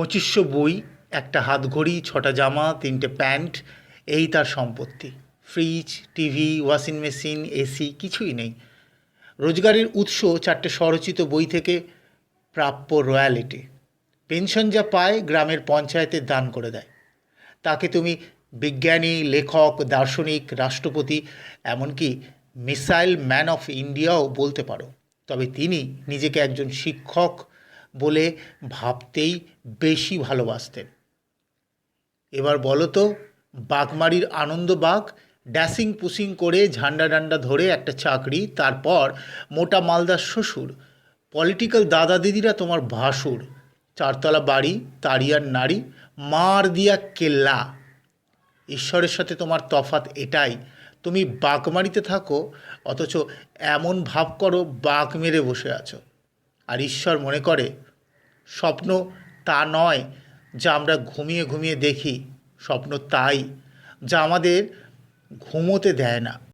2500 বই, একটা হাতঘড়ি, 6টা জামা, 3টে প্যান্ট, এই তার সম্পত্তি। Fridge, TV, washing machine, AC কিছুই নেই। রোজগারের উৎস 4টে স্বরচিত বই থেকে প্রাপ্য রয়্যালিটি। পেনশন যা পায় গ্রামের পঞ্চায়েতে দান করে দেয়। তাকে তুমি বিজ্ঞানী, লেখক, দার্শনিক, রাষ্ট্রপতি, এমনকি মিসাইল ম্যান অফ ইন্ডিয়াও বলতে পারো। তবে তিনি নিজেকে একজন শিক্ষক বলে ভাবতেই বেশি ভালোবাসতেন। এবার বলো তো, বাঘমারির আনন্দবাগ, ড্যাসিং পুশিং করে ঝান্ডা ডান্ডা ধরে একটা চাকরি, তারপর মোটা মালদার শ্বশুর, পলিটিক্যাল দাদা দিদিরা তোমার ভাসুর, 4তলা বাড়ি, তারিয়ার নারী, মার দিয়া কেল্লা। ঈশ্বরের সাথে তোমার তফাৎ এটাই, তুমি বাঘমারিতে থাকো অথচ এমন ভাব করো বাঘ মেরে বসে আছো। আর ঈশ্বর মনে করে স্বপ্ন তা নয় যা আমরা ঘুমিয়ে ঘুমিয়ে দেখি, স্বপ্ন তাই যা আমাদের ঘুমোতে দেয় না।